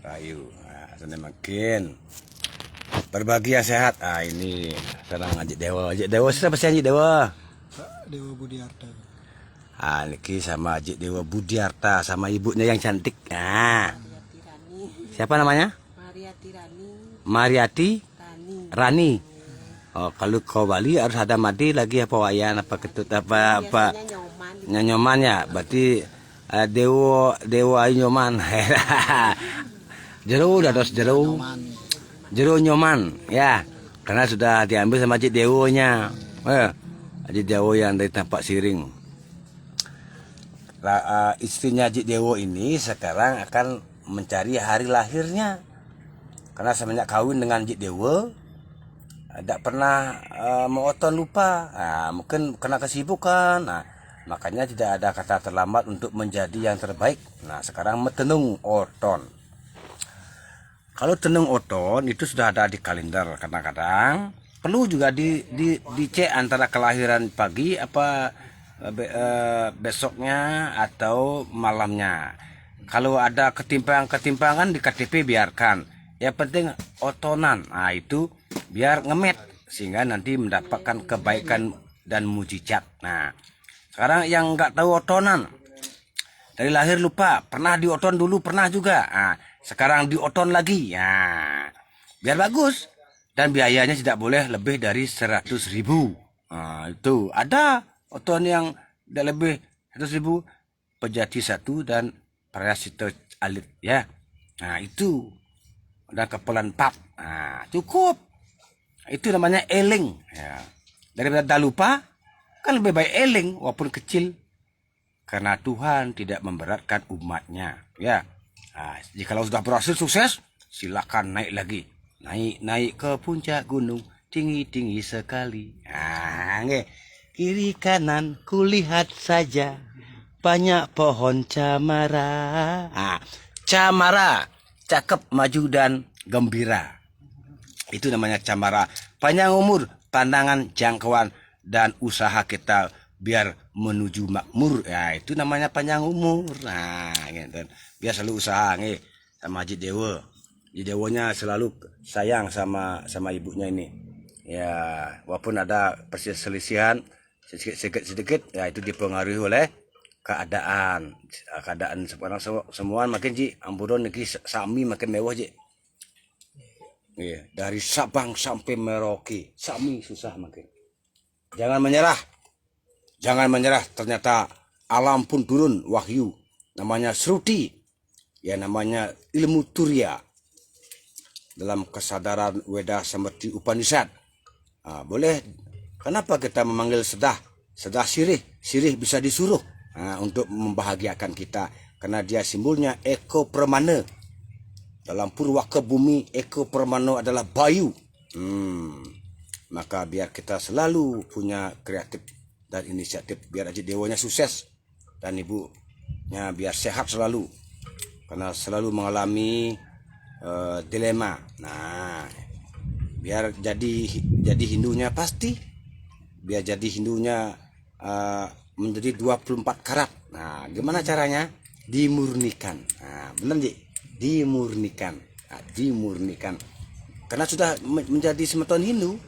Rayu. Nah, sana makin berbahagia sehat. Ah ini senang Ajik Dewa. Ajik Dewa siapa sih Ajik Dewa? Dewa Budiarta. Ah niki sama Ajik Dewa Budiarta sama ibunya yang cantik. Nah. Siapa namanya? Mariati Rani. Mariati Rani. Rani. Oh, kalau kau Bali harus ada madi lagi apa wayan apa ketut apa Biasanya nyoman ya. Berarti dewa nyoman. Jero udah dos jero. Jero nyoman ya. Karena sudah diambil sama Ajik Dewonya. Ajik Dewo yang dari Tampak Siring. Istrinya Ajik Dewo ini sekarang akan mencari hari lahirnya. Karena semenjak kawin dengan Ajik Dewo tidak pernah mengoton lupa. Nah, mungkin kena kesibukan. Nah, makanya tidak ada kata terlambat untuk menjadi yang terbaik. Nah, sekarang metenung oton. Kalau tenung oton itu sudah ada di kalender. Kadang-kadang perlu juga dicek antara kelahiran pagi apa besoknya atau malamnya. Kalau ada ketimpangan di KTP biarkan. Yang penting otonan. Nah, itu biar ngemet sehingga nanti mendapatkan kebaikan dan mujizat. Nah, sekarang yang nggak tahu otonan dari lahir lupa, pernah dioton dulu pernah juga. Nah, sekarang dioton lagi. Nah, biar bagus dan biayanya tidak boleh lebih dari 100.000. Nah, itu ada oton yang tidak lebih 100.000, pejati 1 dan parasito alit ya. Nah, itu dan kepelan 4. Nah, cukup. Itu namanya eling ya. Daripada dah lupa kan lebih baik eling walaupun kecil. Karena Tuhan tidak memberatkan umatnya ya. Nah, jikalau sudah berhasil sukses, silakan naik lagi. Naik ke puncak gunung, tinggi sekali. Nah, kiri kanan kulihat saja banyak pohon cemara. Nah, cemara cakep, maju dan gembira. Itu namanya cemara. Panjang umur, pandangan, jangkauan dan usaha kita biar menuju makmur. Ya, itu namanya panjang umur. Nah, gitu. Biar selalu usaha nih sama Ajik Dewa. Ajik Dewanya selalu sayang sama ibunya ini. Ya, walaupun ada perselisihan sedikit ya itu dipengaruhi oleh keadaan sekarang semua makin ji amburon niki sami makin mewah ji. Iya, dari Sabang sampai Merauke, sami susah makin. Jangan menyerah. Ternyata alam pun turun wahyu. Namanya Sruti, ya namanya ilmu Turiya. Dalam kesadaran Weda Samrti Upanishad. Nah, boleh. Kenapa kita memanggil sedah? Sedah sirih bisa disuruh. Nah, untuk membahagiakan kita. Karena dia simbolnya Eko Permana. Dalam purwaka bumi, Eko Permana adalah Bayu. Maka biar kita selalu punya kreatif dan inisiatif. Biar Ajik Dewanya sukses. Dan ibunya biar sehat selalu. Karena selalu mengalami dilema. Nah, biar jadi Hindunya pasti. Biar jadi Hindunya menjadi 24 karat. Nah, gimana caranya? Dimurnikan. Nah, benar Ji? Dimurnikan. Karena sudah menjadi semeton Hindu,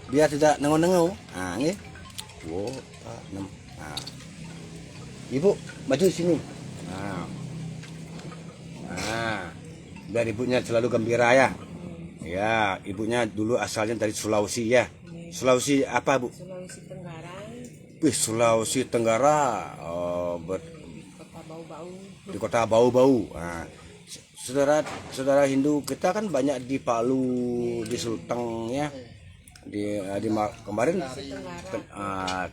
biar tidak nengau-nengau. Nah, nggih. Nah. Ibu maju sini. Nah, biar ibunya selalu gembira ya. Ya, ibunya dulu asalnya dari Sulawesi ya. Sulawesi apa Bu? Sulawesi Tenggara. Sulawesi Tenggara. Kota Bau-Bau. Di kota Bau-Bau. Nah, saudara Hindu kita kan banyak di Palu, di Sulteng ya, di kemarin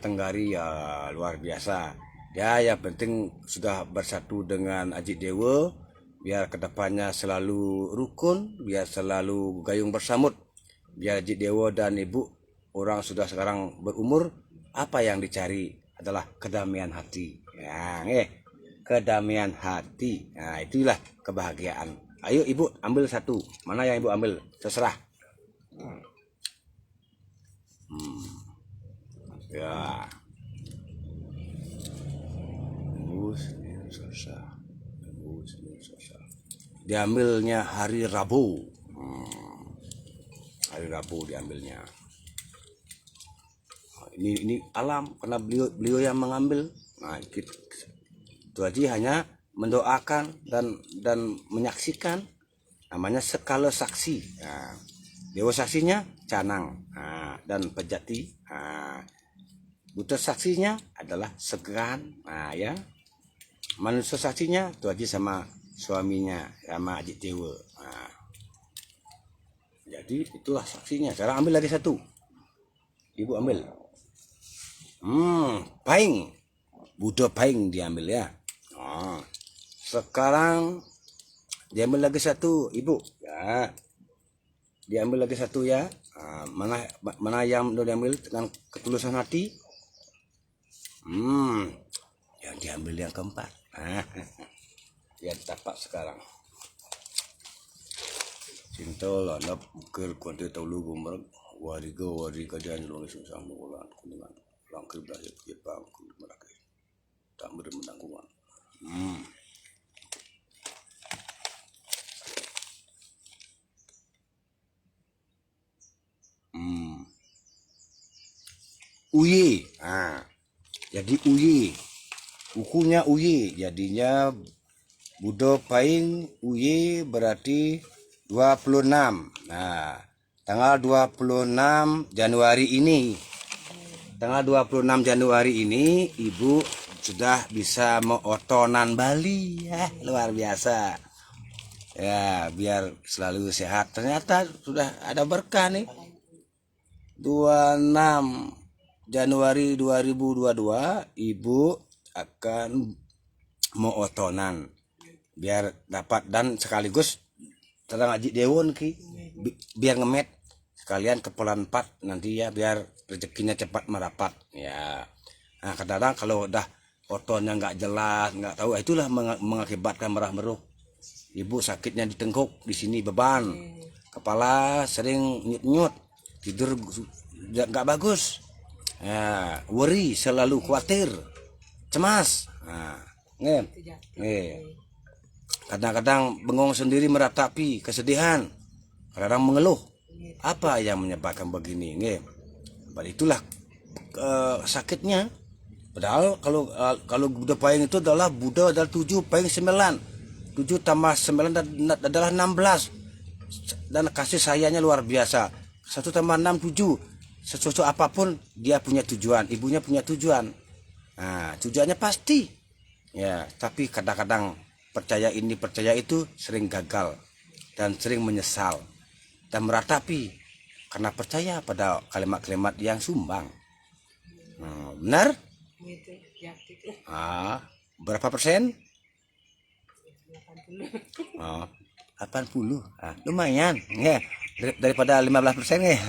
Tenggari ya luar biasa. Ya, yang penting sudah bersatu dengan Ajik Dewa, biar kedepannya selalu rukun, biar selalu gayung bersamut, biar Ajik Dewa dan ibu orang sudah sekarang berumur, apa yang dicari adalah kedamaian hati. Ya, kedamaian hati. Nah, itulah kebahagiaan. Ayo ibu ambil satu. Mana yang ibu ambil? Terserah. Ya. diambilnya hari Rabu. Hari Rabu diambilnya. Ini alam karena beliau yang mengambil. Nah, itu aja hanya mendoakan dan menyaksikan, namanya sekala saksi. Nah, dewa saksinya Canang, dan Pejati. Buta saksinya adalah Segan. Nah, ya. Manusia saksinya itu aja sama suaminya, sama Aji Dewa. Nah, jadi itulah saksinya. Sekarang ambil lagi satu. Ibu ambil. Paing. Buddha Paing diambil ya. Sekarang diambil lagi satu, Ibu. Ya. Diambil lagi satu ya. Mana yang udah diambil dengan ketulusan hati? Yang diambil yang keempat. Ya tapak sekarang. Cinta lah nak ker kuanti tahu lu gumar wariga jangan lu susah mulan kuningan langkir dah Jepang mereka tak menanggungan. Uye, jadi uye, ukunya uye, jadinya Buddha Paing uye berarti 26. Nah, tanggal 26 Januari ini. Tanggal 26 Januari ini Ibu sudah bisa meotonan Bali ya, luar biasa. Ya, biar selalu sehat. Ternyata sudah ada berkah nih. 26 Januari 2022 Ibu akan meotonan biar dapat dan sekaligus terang Aji Dewon ki biar ngemet sekalian kepulan 4 nanti ya biar rezekinya cepat merapat ya. Nah kadang-kadang kalau udah otonnya nggak jelas nggak tahu itulah mengakibatkan merah meruh. Ibu sakitnya di tengkuk di sini beban kepala sering nyut tidur nggak bagus ya, worry selalu khawatir cemas. Nah, kadang-kadang bengong sendiri meratapi kesedihan, kadang mengeluh. Apa yang menyebabkan begini? Itulah sakitnya. Padahal kalau Buddha Paing itu adalah Buddha adalah 7 Paing 9. 7 tambah 9 adalah 16. Dan kasih sayangnya luar biasa. 1 tambah 6 7. Sesuatu apapun dia punya tujuan, ibunya punya tujuan. Nah, tujuannya pasti. Ya, tapi kadang-kadang percaya ini percaya itu sering gagal dan sering menyesal dan meratapi karena percaya pada kalimat-kalimat yang sumbang. Benar? Berapa persen? 80. Lumayan ya, daripada 15% ya.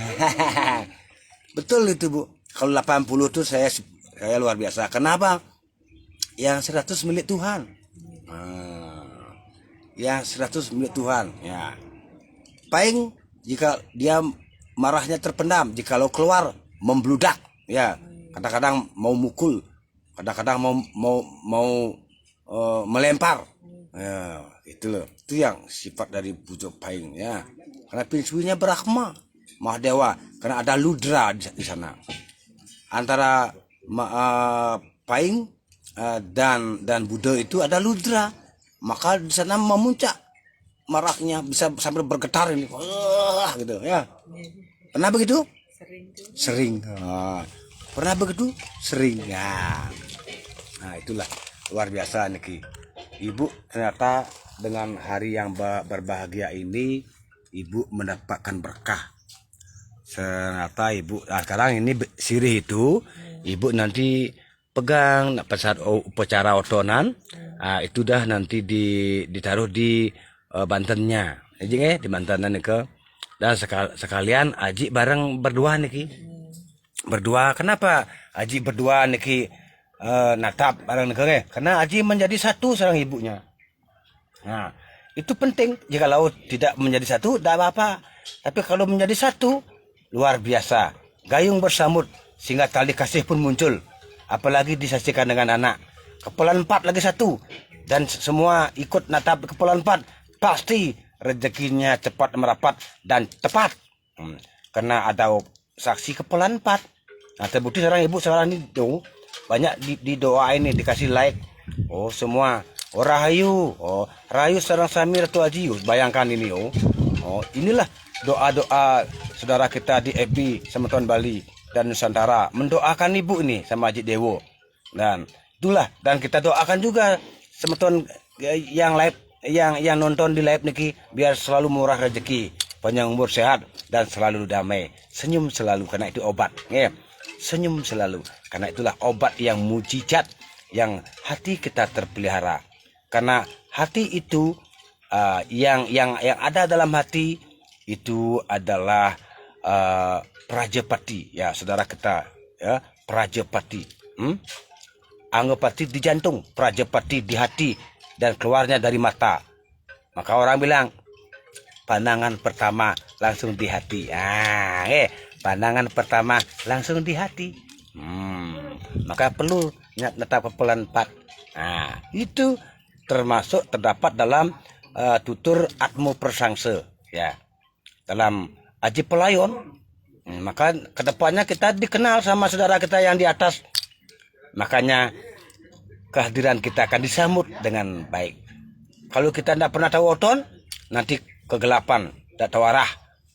Betul itu Bu. Kalau 80 tuh saya luar biasa. Kenapa? Yang 100 milik Tuhan. Yang 100 milik Tuhan ya. Paing jika dia marahnya terpendam, jikalau keluar membludak ya. Kadang-kadang mau mukul, kadang-kadang mau melempar. Ya, itu loh. Itu yang sifat dari Buddha Paing ya. Karena pinsuinya Brahma, Mahadewa, karena ada Ludra di sana. Antara Paing dan Buddha itu ada Ludra. Maka di sana memuncak marahnya bisa sampai bergetar ini, gitu ya. Pernah begitu? Sering. Pernah begitu? Sering ya. Nah itulah luar biasa nih. Ibu ternyata dengan hari yang berbahagia ini Ibu mendapatkan berkah. Ternyata Ibu sekarang ini sirih itu Ibu nanti pegang pada saat upacara otonan. Itu dah nanti ditaruh di bantennya, di bantenan ke dan sekalian Aji bareng berdua nih berdua. Kenapa Aji berdua nih natap bareng nih karena Aji menjadi satu sareng ibunya. Nah itu penting. Jika laut tidak menjadi satu tidak apa-apa, tapi kalau menjadi satu luar biasa, gayung bersambut sehingga tali kasih pun muncul, apalagi disaksikan dengan anak. Kepulauan 4 lagi satu dan semua ikut natap Kepulauan 4 pasti rezekinya cepat merapat dan tepat. Karena ada saksi kepala 4. Nah, terbukti sekarang ibu sekarang ini banyak di doa ini dikasih like. Oh semua. Oh Rahayu. Oh Rahayu sekarang Samir atau Haji. Bayangkan ini inilah doa-doa saudara kita di FB Semeton Bali dan Nusantara mendoakan ibu ini sama Haji Dewo. Dan itulah, dan kita doakan juga Semeton yang live yang nonton di live niki biar selalu murah rezeki, panjang umur sehat dan selalu damai. Senyum selalu karena itu obat. Senyum selalu karena itulah obat yang mujizat yang hati kita terpelihara. Karena hati itu yang ada dalam hati itu adalah Prajapati ya saudara kita ya, Prajapati. Anggapati di jantung, Prajapati di hati dan keluarnya dari mata. Maka orang bilang pandangan pertama langsung di hati. Pandangan pertama langsung di hati. Maka perlu netap kepelan 4. Itu termasuk terdapat dalam tutur Atmo Persangse ya. Dalam Aji Pelayon. Maka kedepannya kita dikenal sama saudara kita yang di atas. Makanya kehadiran kita akan disambut dengan baik. Kalau kita tidak pernah tahu oton, nanti kegelapan, tidak tahu arah.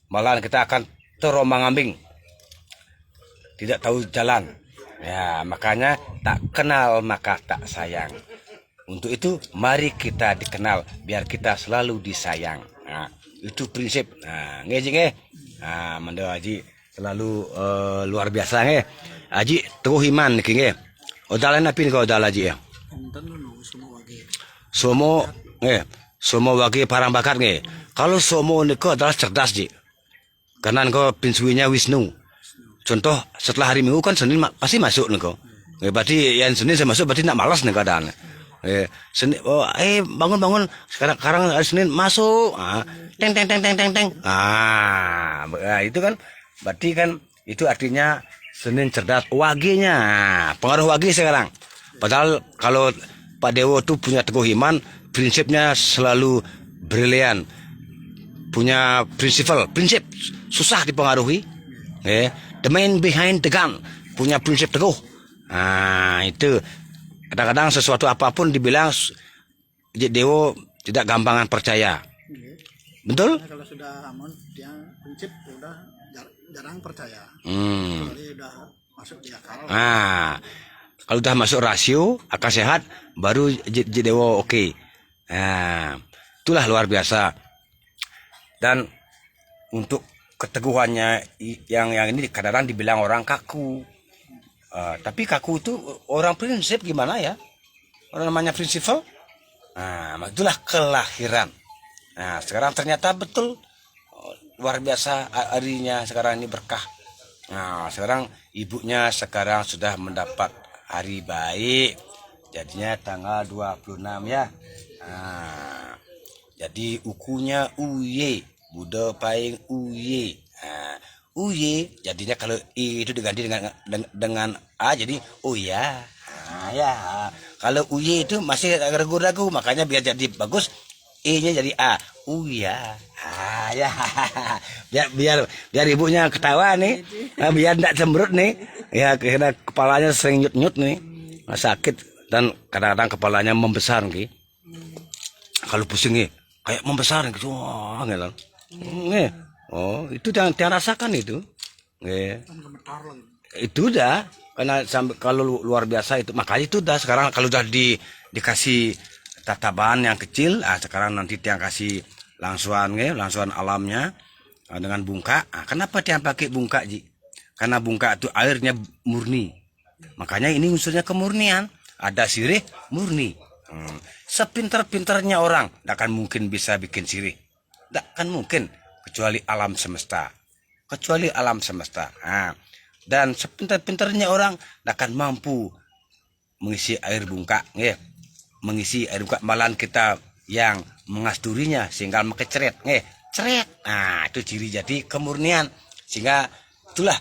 Malahan kita akan terombang-ambing. Tidak tahu jalan. Ya, makanya tak kenal maka tak sayang. Untuk itu mari kita dikenal biar kita selalu disayang. Nah, itu prinsip. Nah, nge. Manda Haji selalu luar biasa nge. Haji teguh iman niki nge. Odalan api kau odal Haji ya. Somo wage parang bakat nge. Kalau somo niko adalah cerdas ji. Karena kau pinsuinya Wisnu. Contoh setelah hari Minggu kan Senin pasti masuk niko. Berarti yang Senin saya masuk berarti nak malas nih keadaan. Senin, bangun sekarang hari Senin masuk. Teng. Itu kan berarti kan itu artinya Senin cerdas. Wagenya pengaruh wage sekarang. Padahal kalau Pak Dewo tuh punya teguh iman, prinsipnya selalu brilian. Punya prinsip susah dipengaruhi. The man behind the gun punya prinsip teguh. Itu kadang-kadang sesuatu apapun dibilang Dewo tidak gampangan percaya. Betul? Kalau sudah aman, dia prinsip udah jarang percaya. Kecuali udah masuk di akal. Kalau udah masuk rasio, akal sehat, baru Dewo oke. Itulah luar biasa. Dan untuk keteguhannya yang ini kadang-kadang dibilang orang kaku. Tapi kaku itu orang prinsip gimana ya? Orang namanya prinsipal. Itulah kelahiran. Nah, sekarang ternyata betul luar biasa harinya sekarang ini berkah. Nah, sekarang ibunya sekarang sudah mendapat hari baik. Jadinya tanggal 26 ya. Jadi ukunya uye, Buddha paing uye. Uye jadinya kalau i itu diganti dengan a jadi uya. Ya. Kalau uye itu masih ragu-ragu, makanya biar jadi bagus i-nya jadi a. Uya. Ya. Biar ibunya ketawa nih. Biar enggak cemberut nih. Ya karena kepalanya sering nyut-nyut nih. Sakit dan kadang-kadang kepalanya membesar nih. Kalau pusing nih kayak membesar gitu. Itu jangan rasakan itu. Itu udah karena sampai kalau luar biasa itu, makanya itu udah sekarang kalau udah dikasih tataban yang kecil, sekarang nanti yang kasih langsuan alamnya dengan bungka. Kenapa dia pakai bungka Ji? Karena bungka itu airnya murni. Makanya ini unsurnya kemurnian. Ada sirih murni. Sepintar-pintarnya orang tidak akan mungkin bisa bikin sirih. Tidak akan mungkin kecuali alam semesta. Dan sepintar-pintarnya orang tidak akan mampu mengisi air bungka. Mengisi air bungka, malahan kita yang mengasturinya sehingga mekeceret. Ceret. Itu ciri jadi kemurnian. Sehingga itulah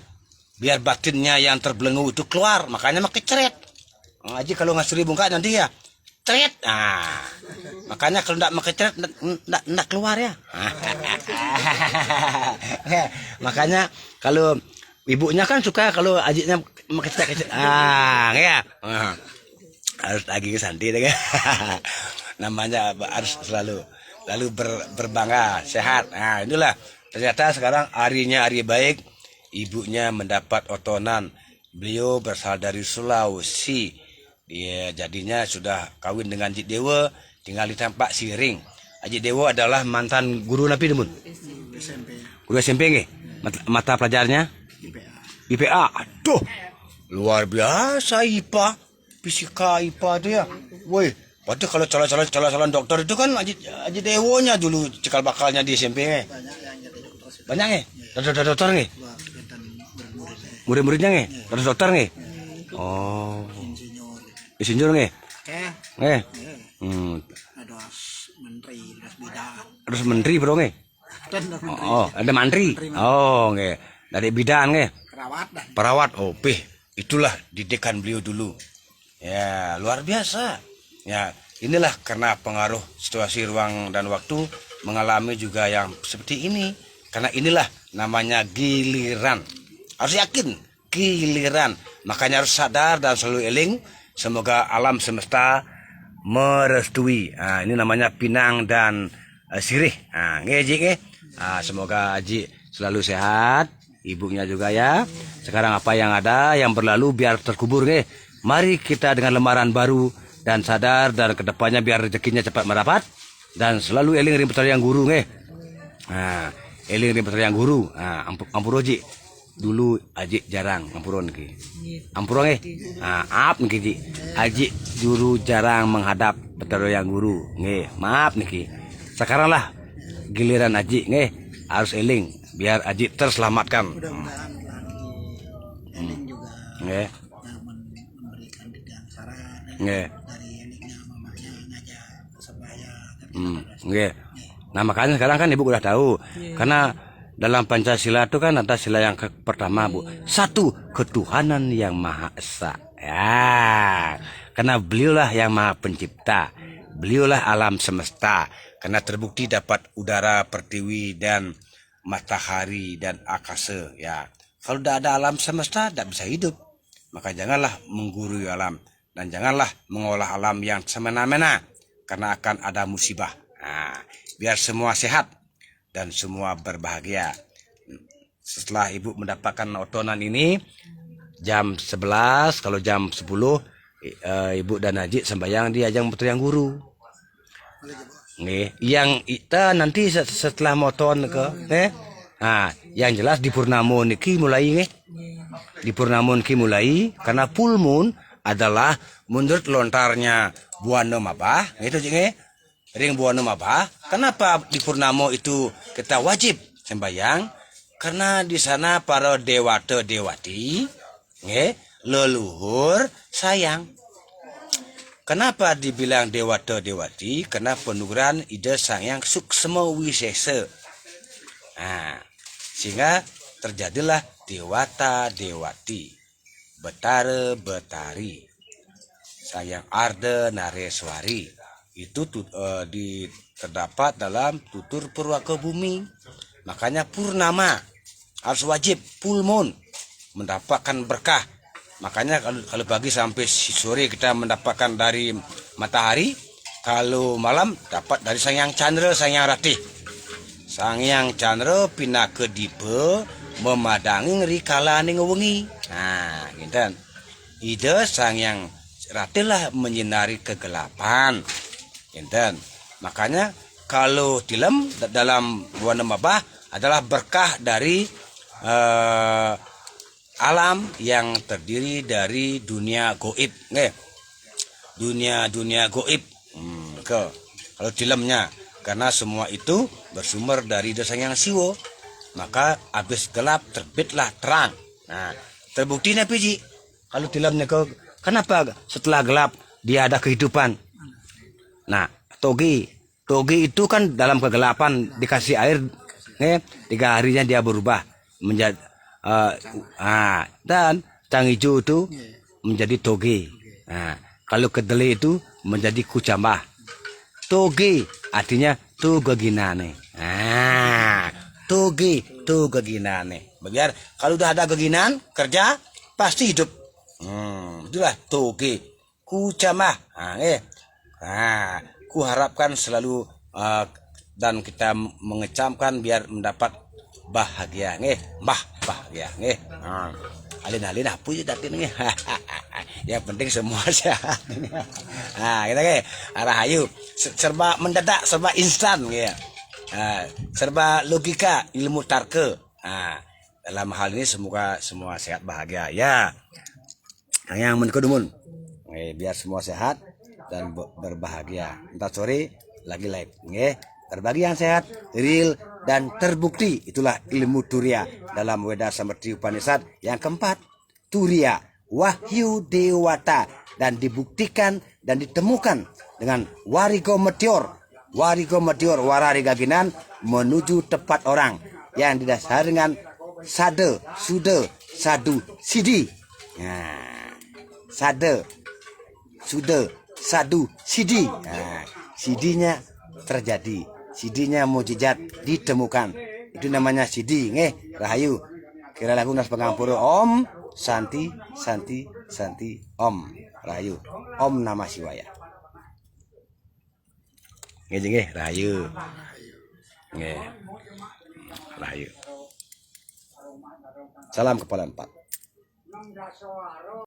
biar batinnya yang terbelenggu itu keluar, makanya mekeceret. Aji kalau ngasturi bungka nanti ya keceret. Nah, makanya kalau ndak mekeceret ndak keluar ya. Makanya kalau ibunya kan suka kalau ajiknya mekeceret. Ya. Harus lagi santai deh. Namanya harus selalu berbangga, sehat. Nah, inilah ternyata sekarang harinya hari baik. Ibunya mendapat otonan. Beliau berasal dari Sulawesi. Dia jadinya sudah kawin dengan Ajik Dewa, tinggal di tempat Siring. Ajik Dewa adalah mantan guru Nabi Demun. SMP Guru SMP nggih. Mata pelajarnya IPA. IPA. Aduh. Luar biasa IPA. Fisika IPA itu ya. Woi, padahal kalau calon dokter itu kan Ajik Dewonya dulu cikal bakalnya di SMP. Banyak yang jadi dokter sih. Banyak nggih? Dokter nggih? Dua kegiatan murid-muridnya. Murid-muridnya nggih? Dokter nggih? Oh. Insinyur. Insinyur nggih? Nggih. Ada menteri, ada bidang. Terus menteri bro nggih? Dan ada menteri. Oh, ada mantri. Oh, nggih. Dari bidan nggih. Perawat dan Perawat. Oh, itulah didikan beliau dulu. Ya, luar biasa. Ya, inilah karena pengaruh situasi ruang dan waktu mengalami juga yang seperti ini. Karena inilah namanya giliran. Harus yakin, giliran. Makanya harus sadar dan selalu eling. Semoga alam semesta merestui. Nah, ini namanya Pinang dan Sirih. Nah, nggih, Ji, nggih. Nah, semoga Aji selalu sehat. Ibunya juga ya. Sekarang apa yang ada, yang berlalu biar terkubur, nggih. Mari kita dengan lembaran baru dan sadar dan kedepannya biar rezekinya cepat mendapat dan selalu eling ring yang guru nggih. Nah, eling ring yang guru. Nah, ampuro Ji. Dulu Aji jarang ampuron niki. Ampuro nggih. Nah, maaf niki Ji. Aji dulu jarang menghadap yang guru nggih. Maaf niki. Sekarang lah giliran Aji nggih harus eling biar Aji terselamatkan. mudah-mudahan lagi eling juga Nggih. yang memberikan bidang saran Nggih. dari elingnya mamanya ngajak sebaya Nggih. Nah, makanya sekarang kan Ibu udah tahu. Karena dalam Pancasila itu kan ada sila yang pertama, Bu. Satu, ketuhanan yang Maha Esa. Ya. Karena beliaulah yang Maha Pencipta. Beliaulah alam semesta. Karena terbukti dapat udara, pertiwi, dan matahari, dan akase. Ya. Kalau tidak ada alam semesta, tidak bisa hidup. Maka janganlah menggurui alam. Dan janganlah mengolah alam yang semena-mena. Karena akan ada musibah. Nah, biar semua sehat dan semua berbahagia. Setelah Ibu mendapatkan otonan ini, jam 11, kalau jam 10, Ibu dan Haji sembahyang di ajang yang guru. Nih, yang kita nanti setelah moton ke, nah, yang jelas di Purnamo niki mulai nih. Di Purnamo niki mulai karena full moon adalah menurut lontarnya buana mabah, itu nih. Ring buana mabah. Kenapa di Purnamo itu kita wajib sembahyang? Karena di sana para dewata dewati, leluhur sayang. Kenapa dibilang dewata dewati? Karena penurunan ide sang yang suksema wisesa. Nah, sehingga terjadilah dewata dewati, betara betari, sayang arda nareswari. Itu terdapat dalam tutur Purwaka Bumi. Makanya purnama harus wajib full moon mendapatkan berkah. Makanya kalau pagi sampai sore kita mendapatkan dari matahari, kalau malam dapat dari sang yang candra, sang yang ratih. Sang yang candra pindah ke dipe memadangi rikala ning wengi. Nah, gitu. Ide sang yang ratih lah menyinari kegelapan. Enten. Makanya kalau tilem dalam buana mabah adalah berkah dari alam yang terdiri dari dunia goib, dunia goib. Kalau tilemnya, karena semua itu bersumber dari dasa yang siwo, maka habis gelap terbitlah terang. Nah, terbukti Piji. Kalau tilemnya kenapa setelah gelap dia ada kehidupan? Nah, togi itu kan dalam kegelapan dikasih air, 3 harinya dia berubah menjadi dan cang hijau itu menjadi toge. Nah, kalau kedelai itu menjadi kucambah. Toge artinya tugeginane. Nah, toge tugeginane. Biar kalau udah ada geginan kerja pasti hidup. Itulah toge kucambah. Nah, ku harapkan selalu dan kita mengecamkan biar mendapat bahagia bahagia alin-alin apa ya datin nge. Yang penting semua sehat. Kita rahayu serba mendadak, serba instan ya. Serba logika, ilmu tarke. Dalam hal ini semoga semua sehat bahagia ya. Yang menkudumun biar semua sehat dan berbahagia. Entar sore lagi live berbagi yang sehat, real dan terbukti. Itulah ilmu Turiya dalam Weda Samrti Upanishad yang keempat. Turiya Wahyu Dewata dan dibuktikan dan ditemukan dengan warigo meteor warari gaginan menuju tepat orang yang didasari dengan sade, sude, sadu, sidi. Sade, sude, sadu, sidi. Sidinya terjadi, sidinya mujizat ditemukan. Itu namanya sidi. Rahayu. Kira lagu nas pengampura Om Santi Santi Santi Om Rahayu. Om Namah Shivaya. Rahayu. Rahayu. Salam Kepala 4.